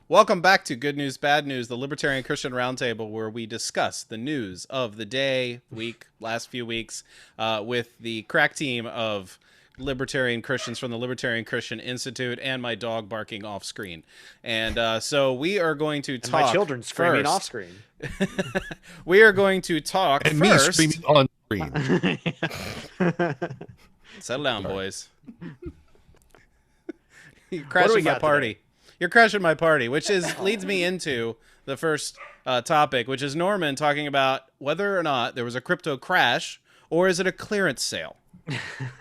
Welcome back to Good News, Bad News, the Libertarian Christian Roundtable, where we discuss the news of the day, week, last few weeks, with the crack team of Libertarian Christians from the Libertarian Christian Institute and my dog barking off screen. And so we are going to And my talk children screaming off first. screen. We are going to talk And me screaming first. on screen. Settle down, Sorry. boys. You're What do crashing we my got party. today? You're crashing my party, which is leads me into the first topic, which is Norman talking about whether or not there was a crypto crash or is it a clearance sale.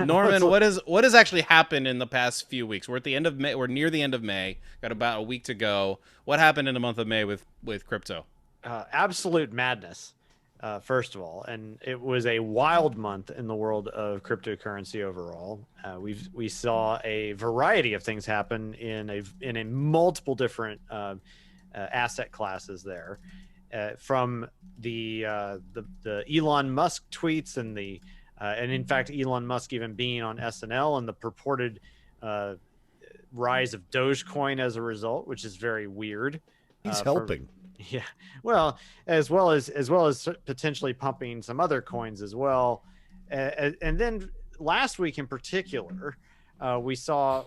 Norman, what has actually happened in the past few weeks? We're at the end of May. We're near the end of May. Got about a week to go. What happened in the month of May with crypto? Absolute madness, first of all, and it was a wild month in the world of cryptocurrency overall. We saw a variety of things happen in a multiple different asset classes there, from the Elon Musk tweets and in fact Elon Musk even being on SNL and the purported rise of Dogecoin as a result, which is very weird. He's For, helping. yeah, well as potentially pumping some other coins as well, and then last week in particular, we saw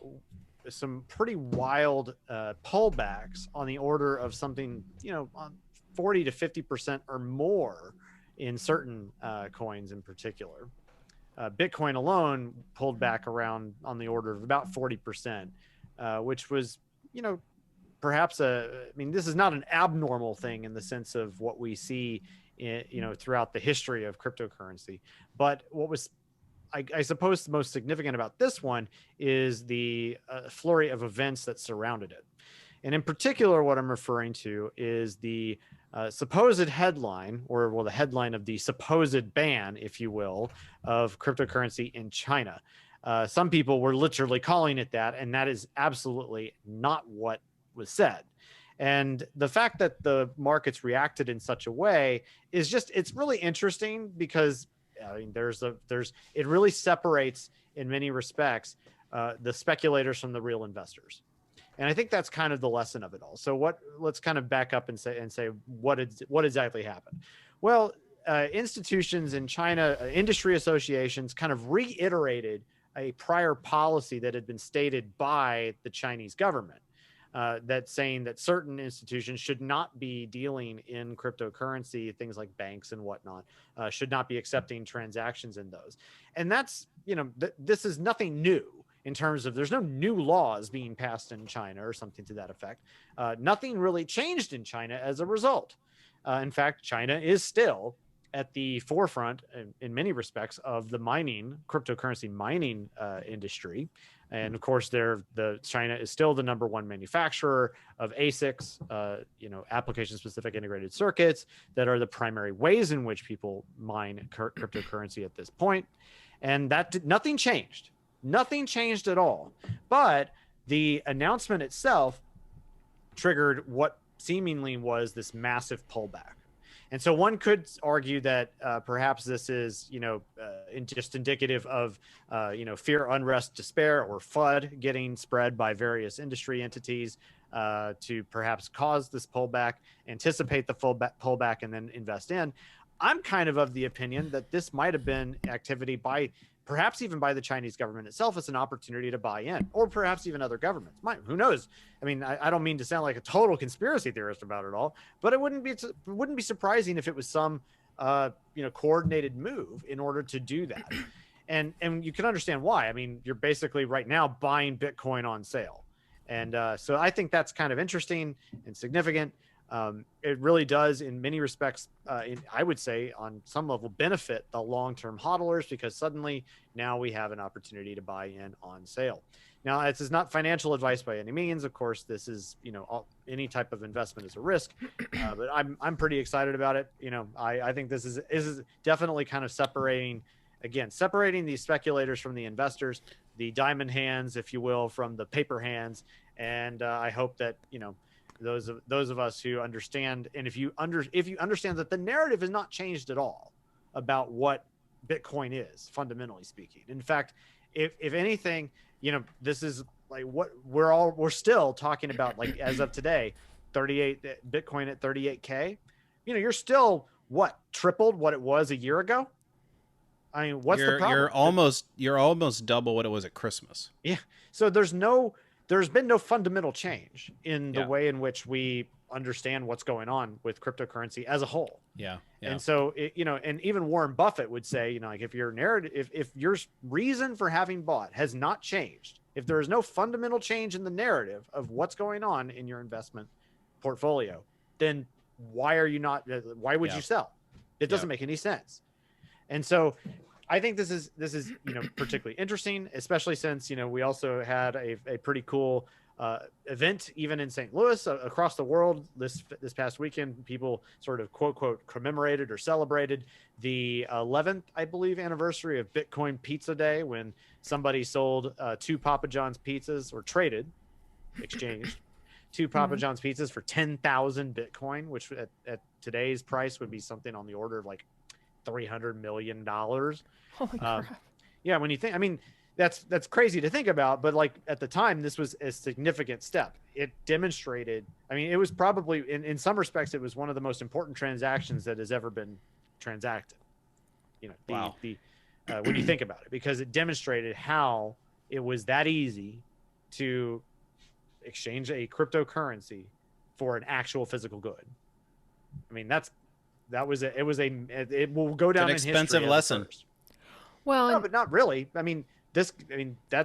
some pretty wild pullbacks on the order of something, 40 to 50% or more in certain coins in particular. Bitcoin alone pulled back around on the order of about 40%, which was, perhaps this is not an abnormal thing in the sense of what we see throughout the history of cryptocurrency. But what was, I suppose, the most significant about this one is the flurry of events that surrounded it. And in particular, what I'm referring to is the supposed headline, the headline of the supposed ban, if you will, of cryptocurrency in China. Some people were literally calling it that, and that is absolutely not what was said. And the fact that the markets reacted in such a way is it's really interesting, because it really separates in many respects the speculators from the real investors. And I think that's kind of the lesson of it all. So let's kind of back up and say what exactly happened. Well, institutions in China, industry associations, kind of reiterated a prior policy that had been stated by the Chinese government, that's saying that certain institutions should not be dealing in cryptocurrency, things like banks and whatnot, should not be accepting transactions in those. And that's, this is nothing new in terms of, there's no new laws being passed in China or something to that effect. Nothing really changed in China as a result. In fact, China is still at the forefront in many respects of the cryptocurrency mining industry. And of course, China is still the number one manufacturer of ASICs, application-specific integrated circuits that are the primary ways in which people mine cryptocurrency at this point. And nothing changed. Nothing changed at all. But the announcement itself triggered what seemingly was this massive pullback. And so one could argue that perhaps this is, just indicative of, fear, unrest, despair, or FUD getting spread by various industry entities to perhaps cause this pullback, anticipate the pullback, and then invest in. I'm kind of the opinion that this might have been activity perhaps even by the Chinese government itself as an opportunity to buy in, or perhaps even other governments. Who knows? I mean, I don't mean to sound like a total conspiracy theorist about it all, but it wouldn't be surprising if it was some, coordinated move in order to do that. And you can understand why. I mean, you're basically right now buying Bitcoin on sale. And so I think that's kind of interesting and significant. It really does, in many respects, I would say on some level, benefit the long-term hodlers, because suddenly now we have an opportunity to buy in on sale. Now, this is not financial advice by any means. Of course, this is, any type of investment is a risk, but I'm pretty excited about it. I think this is definitely kind of separating these speculators from the investors, the diamond hands, if you will, from the paper hands. And I hope that, those of us who understand, and if you understand that the narrative has not changed at all about what Bitcoin is, fundamentally speaking. In fact, if anything, this is like what we're still talking about, like as of today, 38 Bitcoin at 38K. You know, you're still tripled what it was a year ago. I mean, what's the problem? You're almost double what it was at Christmas. Yeah. So there's been no fundamental change in the way in which we understand what's going on with cryptocurrency as a whole. Yeah. And so, and even Warren Buffett would say, you know, like if your narrative, if your reason for having bought has not changed, if there is no fundamental change in the narrative of what's going on in your investment portfolio, then why would you sell? It doesn't make any sense. And so I think this is, you know, particularly interesting, especially since, you know, we also had a pretty cool event even in St. Louis, across the world this past weekend. People sort of quote commemorated or celebrated the 11th, I believe, anniversary of Bitcoin Pizza Day, when somebody sold 2 Papa John's pizzas, or exchanged 2 Papa John's pizzas for 10,000 Bitcoin, which at today's price would be something on the order of like $300 million. Holy crap. Yeah, when you think, I mean, that's crazy to think about, but like at the time, this was a significant step. It demonstrated, I mean, it was probably in some respects, it was one of the most important transactions that has ever been transacted. You know, when you think about it, because it demonstrated how it was that easy to exchange a cryptocurrency for an actual physical good. I mean, it will go down in history. An expensive lesson. Well, no, but not really. I mean, that's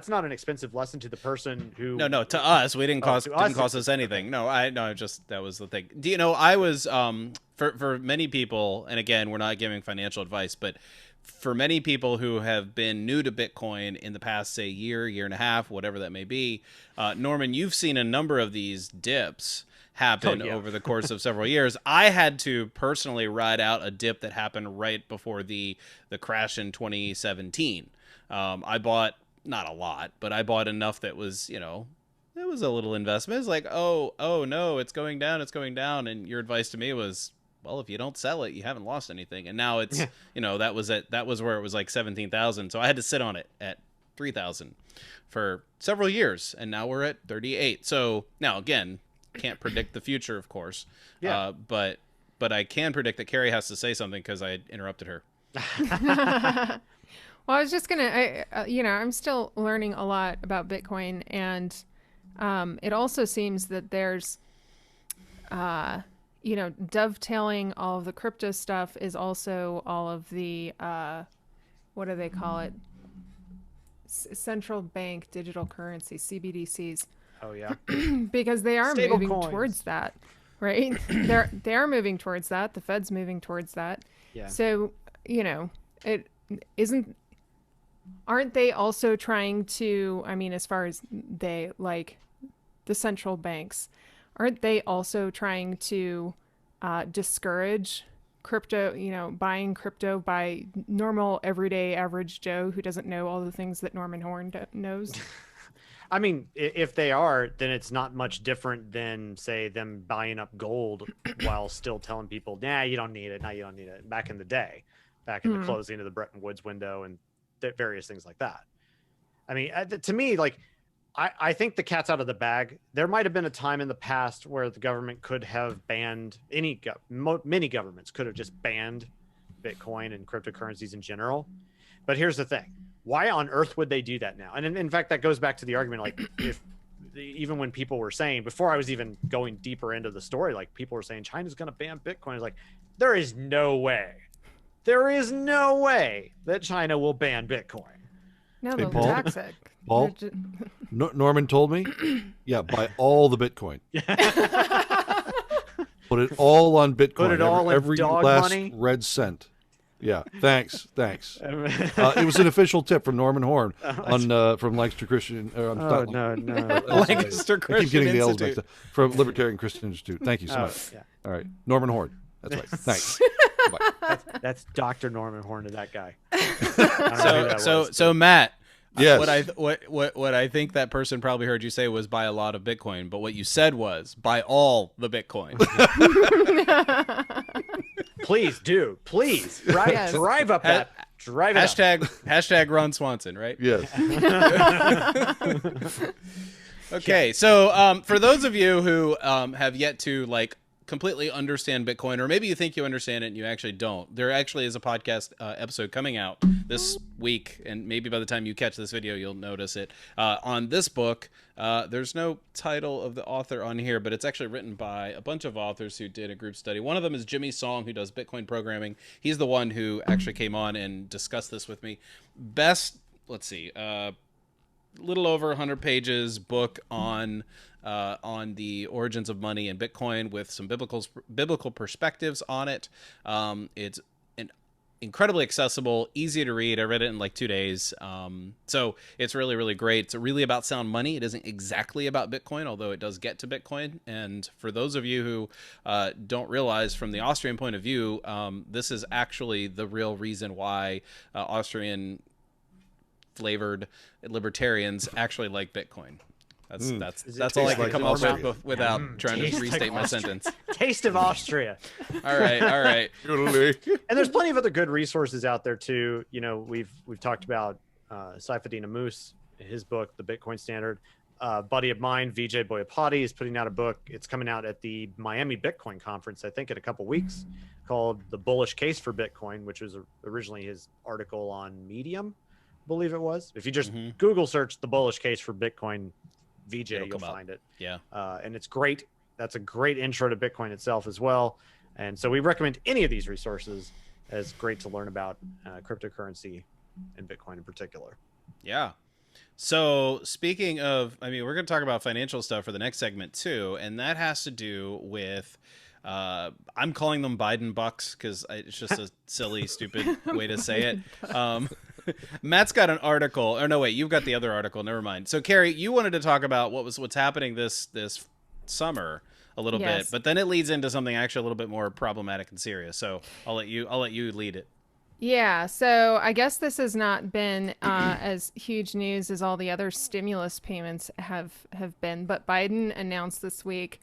not an expensive lesson to the person who. No, to us, we didn't cost us anything. Just that was the thing. Do you know, I was for many people, and again, we're not giving financial advice, but for many people who have been new to Bitcoin in the past, say, year and a half, whatever that may be, Norman, you've seen a number of these dips happen over the course of several years. I had to personally ride out a dip that happened right before the crash in 2017. I bought, not a lot, but I bought enough that was, you know, it was a little investment. It's like, oh no, it's going down. And your advice to me was, well, if you don't sell it, you haven't lost anything. And now it's, you know, that was where it was like 17,000. So I had to sit on it at 3,000 for several years. And now we're at 38. So now again, can't predict the future, of course. Yeah. But I can predict that Carrie has to say something because I interrupted her. Well, I was just gonna, I'm still learning a lot about Bitcoin, and it also seems that there's, dovetailing all of the crypto stuff is also all of the, what do they call it? Central bank digital currency, CBDCs. Oh yeah, because they are Stable moving coins. towards that, right? They're moving towards that. The Fed's moving towards that. Yeah. So it isn't. Aren't they also trying to? I mean, as far as they like the central banks, aren't they also trying to discourage crypto? Buying crypto by normal, everyday, average Joe who doesn't know all the things that Norman Horn knows. I mean, if they are, then it's not much different than, say, them buying up gold while still telling people, nah, you don't need it. Now you don't need it. Back in the day, back in the closing of the Bretton Woods window and various things like that. I mean, to me, like, I think the cat's out of the bag. There might have been a time in the past where the government could have banned many governments could have just banned Bitcoin and cryptocurrencies in general. But here's the thing. Why on earth would they do that now? And in fact, that goes back to the argument, like, even when people were saying, before I was even going deeper into the story, like, people were saying China's going to ban Bitcoin. I was like, there is no way that China will ban Bitcoin. No, they'll tax it. Paul, Norman told me, buy all the Bitcoin. Put it all on Bitcoin. Put it all in every dog last money. Red cent. Yeah, thanks. It was an official tip from Norman Horn from Lancaster Christian. No. Lancaster Christian I keep getting the L's Institute. back from Libertarian Christian Institute. Thank you so much. Yeah. All right, Norman Horn. That's right. Thanks. That's Dr. Norman Horn to that guy. So Matt. Yes. What I think that person probably heard you say was buy a lot of Bitcoin, but what you said was buy all the Bitcoin. Please do. Please. Drive up Drive it hashtag Ron Swanson, right? Yes. Okay, so for those of you who have yet to like completely understand Bitcoin, or maybe you think you understand it and you actually don't, there actually is a podcast episode coming out this week, and maybe by the time you catch this video you'll notice it, on this book. There's no title of the author on here, but it's actually written by a bunch of authors who did a group study. One of them is Jimmy Song, who does Bitcoin programming. He's the one who actually came on and discussed this with me. Let's see, little over 100 pages book on the origins of money and Bitcoin, with some biblical perspectives on it. It's incredibly accessible, easy to read. I read it in like 2 days. So it's really, really great. It's really about sound money. It isn't exactly about Bitcoin, although it does get to Bitcoin. And for those of you who don't realize, from the Austrian point of view, this is actually the real reason why Austrian flavored libertarians actually like Bitcoin. That's all I can come up with without trying to restate my sentence. Taste of Austria. All right. And there's plenty of other good resources out there too. You know, we've talked about Saifedean Ammous, his book, The Bitcoin Standard. Buddy of mine, Vijay Boyapati, is putting out a book. It's coming out at the Miami Bitcoin Conference, I think, in a couple weeks, called The Bullish Case for Bitcoin, which was originally his article on Medium, I believe it was. If you just Google search The Bullish Case for Bitcoin, VJ, you'll find it. Yeah. And it's great. That's a great intro to Bitcoin itself as well. And so we recommend any of these resources as great to learn about cryptocurrency and Bitcoin in particular. Yeah. So speaking of, I mean, we're going to talk about financial stuff for the next segment too. And that has to do with, I'm calling them Biden bucks because it's just a silly, stupid way to say it. Matt's got an article, or no, wait, you've got the other article. Never mind. So Carrie, you wanted to talk about what's happening this summer a little bit, but then it leads into something actually a little bit more problematic and serious. So I'll let you lead it. Yeah. So I guess this has not been as huge news as all the other stimulus payments have been, but Biden announced this week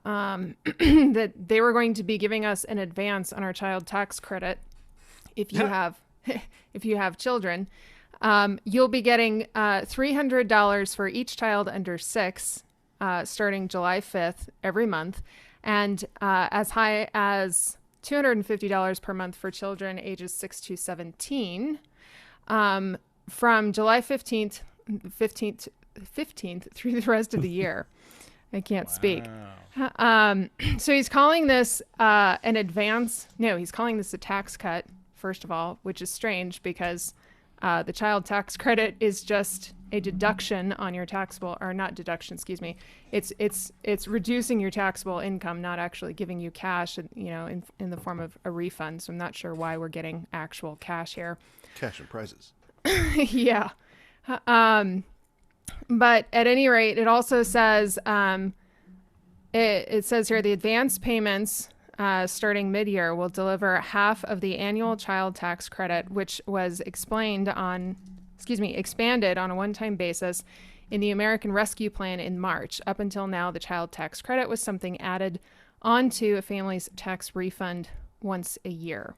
that they were going to be giving us an advance on our child tax credit if you have if you have children. You'll be getting $300 for each child under 6 starting July 5th every month, and as high as $250 per month for children ages 6 to 17 from July 15th through the rest of the year. I can't speak. So he's calling this an advance. No, he's calling this a tax cut, first of all, which is strange because the child tax credit is just a deduction on your taxable, or not deduction, excuse me. It's reducing your taxable income, not actually giving you cash, in the form of a refund. So I'm not sure why we're getting actual cash here. Cash and prizes. Yeah. But at any rate, it also says, it says here, the advance payments starting mid-year will deliver half of the annual child tax credit, which was expanded on a one-time basis in the American Rescue Plan in March. Up until now, the child tax credit was something added onto a family's tax refund once a year.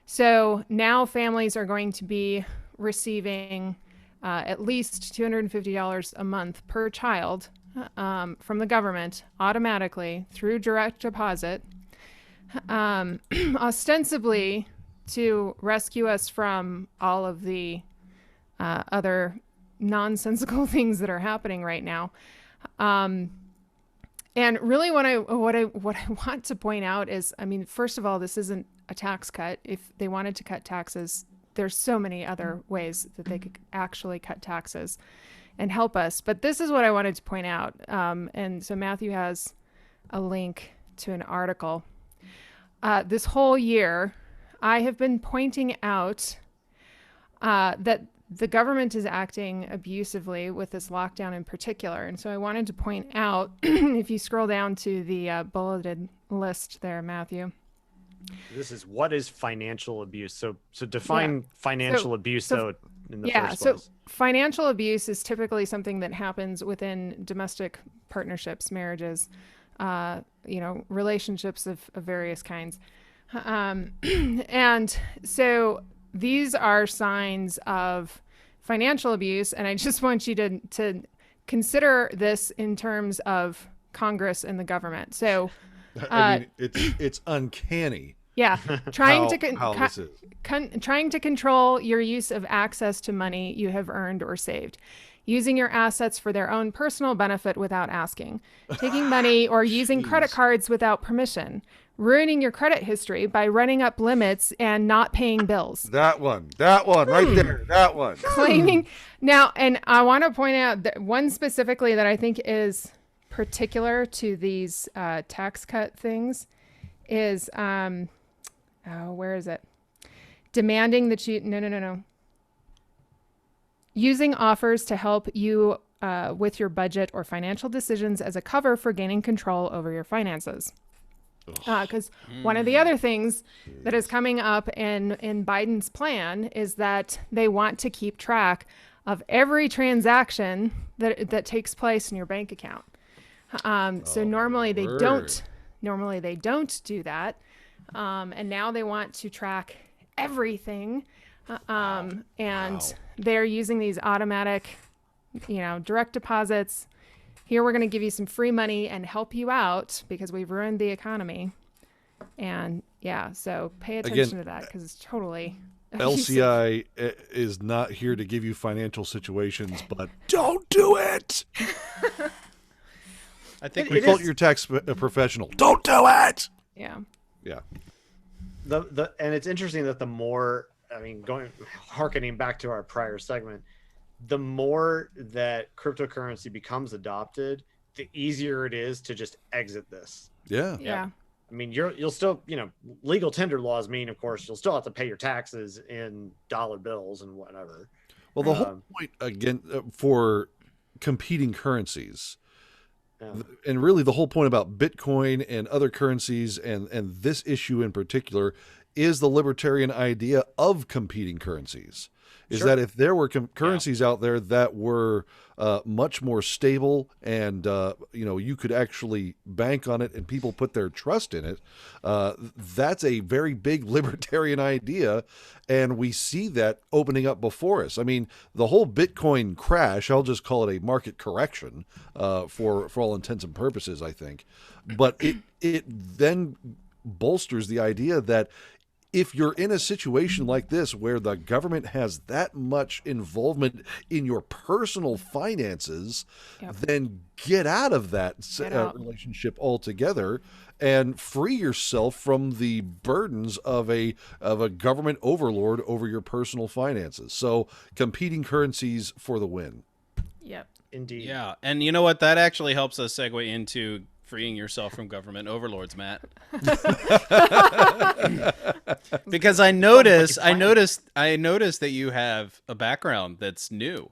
So now families are going to be receiving at least $250 a month per child from the government automatically through direct deposit, ostensibly to rescue us from all of the other nonsensical things that are happening right now. And really what I want to point out is, I mean, first of all, this isn't a tax cut. If they wanted to cut taxes, there's so many other ways that they could actually cut taxes and help us. But this is what I wanted to point out. And so Matthew has a link to an article. This whole year, I have been pointing out that the government is acting abusively with this lockdown in particular. And so I wanted to point out, if you scroll down to the bulleted list there, Matthew. This is what is financial abuse. So define financial abuse though in the first place. So financial abuse is typically something that happens within domestic partnerships, marriages, relationships of various kinds. And so these are signs of financial abuse, and I just want you to consider this in terms of Congress and the government. So, I mean, it's uncanny. Yeah, trying to control your use of access to money you have earned or saved, using your assets for their own personal benefit without asking, taking money or using credit cards without permission, ruining your credit history by running up limits and not paying bills. That one right there, that one. Claiming now, and I want to point out that one specifically that I think is particular to these tax cut things is where is it? Demanding that you no. Using offers to help you with your budget or financial decisions as a cover for gaining control over your finances. Because one of the other things that is coming up in Biden's plan is that they want to keep track of every transaction that takes place in your bank account. So normally they don't do that. And now they want to track everything. And they're using these automatic, direct deposits. Here, we're going to give you some free money and help you out because we've ruined the economy. And yeah, so pay attention to that because it's totally abusive. LCI is not here to give you financial situations, but don't do it. I think consult your tax professional. Don't do it. Yeah. Yeah. And it's interesting that the more, harkening back to our prior segment, the more that cryptocurrency becomes adopted, the easier it is to just exit this. Yeah. Yeah. I mean, you'll still, legal tender laws mean, of course, you'll still have to pay your taxes in dollar bills and whatever. Well, the whole point, again, for competing currencies, and really the whole point about Bitcoin and other currencies and this issue in particular is the libertarian idea of competing currencies. Is that if there were currencies out there that were much more stable and, you could actually bank on it and people put their trust in it, that's a very big libertarian idea. And we see that opening up before us. I mean, the whole Bitcoin crash, I'll just call it a market correction for all intents and purposes, I think. But it then bolsters the idea that if you're in a situation like this where the government has that much involvement in your personal finances, then get out of that relationship altogether and free yourself from the burdens of a government overlord over your personal finances. So competing currencies for the win. Yep. Indeed. Yeah. And you know what? That actually helps us segue into freeing yourself from government overlords, Matt. Because I noticed that you have a background that's new.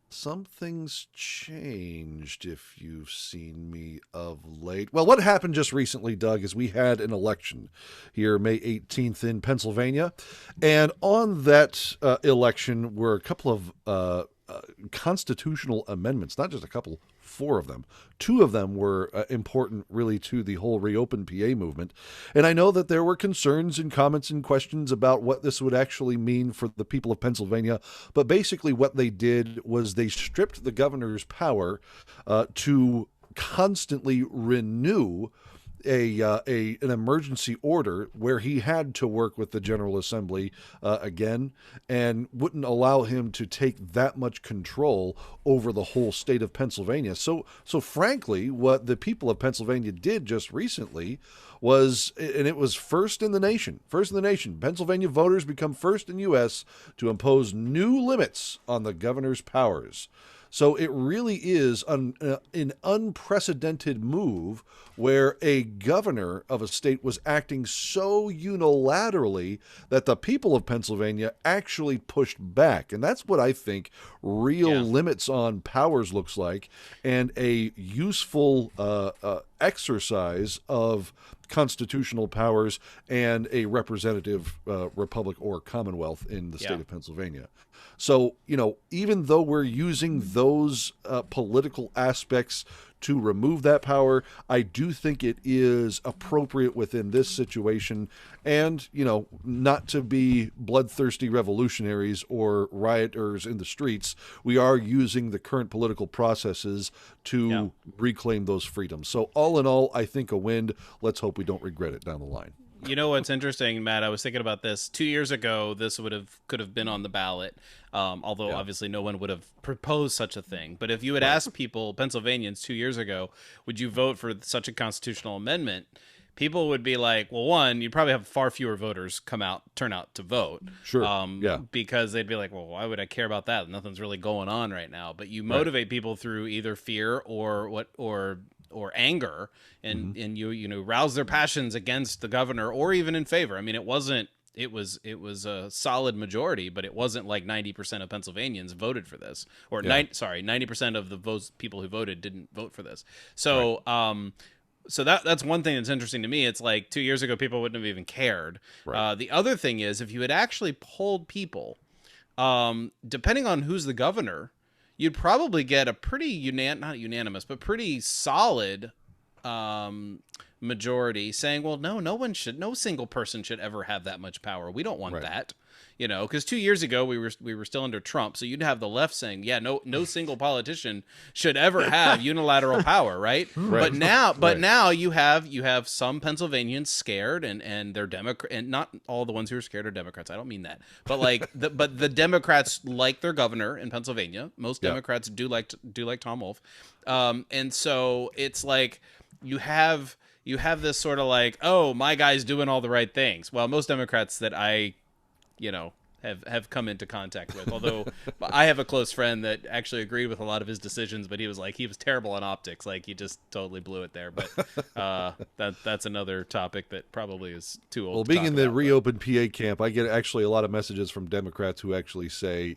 Something's changed if you've seen me of late. Well, what happened just recently, Doug, is we had an election here May 18th in Pennsylvania. And on that election were a couple of constitutional amendments, not just a couple, 4 of them. 2 of them were important really to the whole Reopen PA movement. And I know that there were concerns and comments and questions about what this would actually mean for the people of Pennsylvania. But basically what they did was they stripped the governor's power to constantly renew an emergency order where he had to work with the General Assembly again, and wouldn't allow him to take that much control over the whole state of Pennsylvania. So frankly, what the people of Pennsylvania did just recently was, and it was first in the nation, Pennsylvania voters become first in U.S. to impose new limits on the governor's powers. So it really is an unprecedented move where a governor of a state was acting so unilaterally that the people of Pennsylvania actually pushed back. And that's what I think real limits on powers looks like, and a useful exercise of constitutional powers and a representative republic or commonwealth in the state of Pennsylvania. So, even though we're using those political aspects to remove that power. I do think it is appropriate within this situation, and, you know, not to be bloodthirsty revolutionaries or rioters in the streets. We are using the current political processes to reclaim those freedoms. So all in all, I think a win. Let's hope we don't regret it down the line. You know what's interesting, Matt? I was thinking about this 2 years ago. This could have been on the ballot, although obviously no one would have proposed such a thing. But if you had asked people, Pennsylvanians, 2 years ago, would you vote for such a constitutional amendment? People would be like, well, one, you'd probably have far fewer voters turn out to vote. Sure. Because they'd be like, well, why would I care about that? Nothing's really going on right now. But you motivate people through either fear or anger, and you know, rouse their passions against the governor or even in favor. I mean, it was a solid majority, but it wasn't like 90% of Pennsylvanians voted for this, or 90% of the people who voted didn't vote for this. So so that's one thing that's interesting to me. It's like 2 years ago people wouldn't have even cared. The other thing is, if you had actually polled people, depending on who's the governor, you'd probably get a pretty not unanimous, but pretty solid majority saying, well, no single person should ever have that much power. We don't want that. You know, because 2 years ago we were still under Trump, so you'd have the left saying, no single politician should ever have unilateral power, right? But now you have some Pennsylvanians scared, and they're Democrat, and not all the ones who are scared are Democrats. I don't mean that, but like the Democrats like their governor in Pennsylvania. Most Democrats do like Tom Wolf, and so it's like you have this sort of like, oh, my guy's doing all the right things. Well, most Democrats that I have come into contact with, although I have a close friend that actually agreed with a lot of his decisions, but he was terrible on optics. Like, he just totally blew it there. But that's another topic that probably is too old. Well, being in the reopened PA camp, I get actually a lot of messages from Democrats who actually say,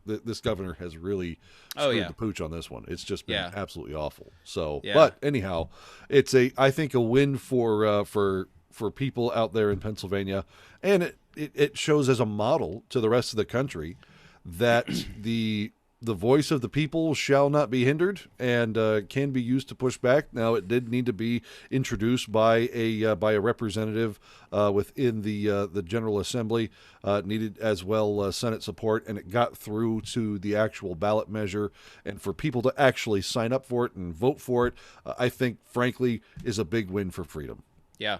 this governor has really screwed the pooch on this one. It's just been absolutely awful. So, but anyhow, it's I think a win for people out there in Pennsylvania, and it shows as a model to the rest of the country that the voice of the people shall not be hindered, and can be used to push back. Now, it did need to be introduced by a representative within the General Assembly. Needed as well Senate support, and it got through to the actual ballot measure. And for people to actually sign up for it and vote for it, I think, frankly, is a big win for freedom. Yeah,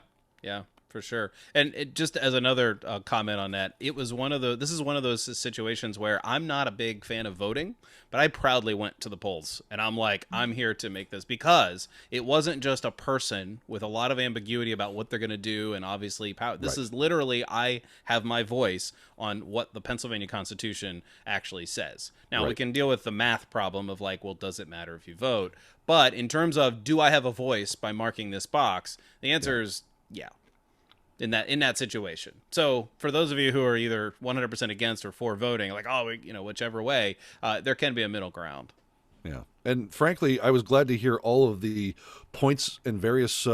for sure. And it, just as another comment on that, this is one of those situations where I'm not a big fan of voting, but I proudly went to the polls, and I'm like, I'm here to make this, because it wasn't just a person with a lot of ambiguity about what they're going to do, and obviously power. This is literally, I have my voice on what the Pennsylvania Constitution actually says. Now, we can deal with the math problem of like, well, does it matter if you vote? But in terms of, do I have a voice by marking this box? The answer is in that situation. So for those of you who are either 100% against or for voting, like, whichever way, there can be a middle ground. Yeah. And frankly, I was glad to hear all of the points and various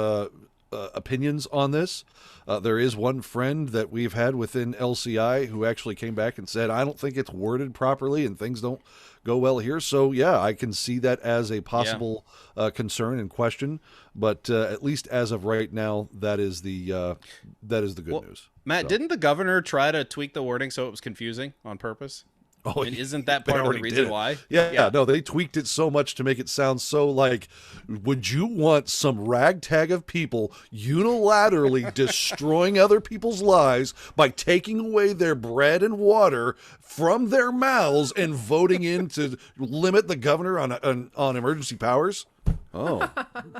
opinions on this. There is one friend that we've had within LCI who actually came back and said, I don't think it's worded properly and things don't go well here. So I can see that as a possible concern and question, but at least as of right now, that is the good news. Matt, didn't the governor try to tweak the wording so it was confusing on purpose? Oh, and isn't that part of the reason why? Yeah, no, they tweaked it so much to make it sound so like, would you want some ragtag of people unilaterally destroying other people's lives by taking away their bread and water from their mouths and voting in to limit the governor on emergency powers? Oh,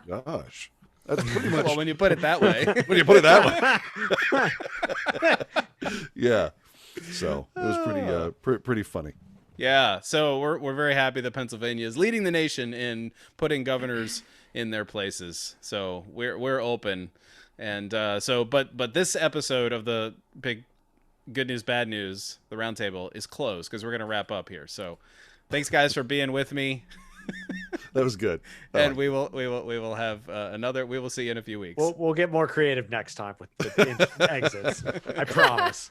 gosh. That's pretty much... Well, when you put it that way. When you put it that way. Yeah. So it was pretty funny. Yeah. So we're very happy that Pennsylvania is leading the nation in putting governors in their places. So we're open, and but this episode of the big good news bad news, the roundtable, is closed because we're gonna wrap up here. So thanks guys for being with me. That was good. And we will have another. We will see you in a few weeks. We'll get more creative next time with the exits. I promise.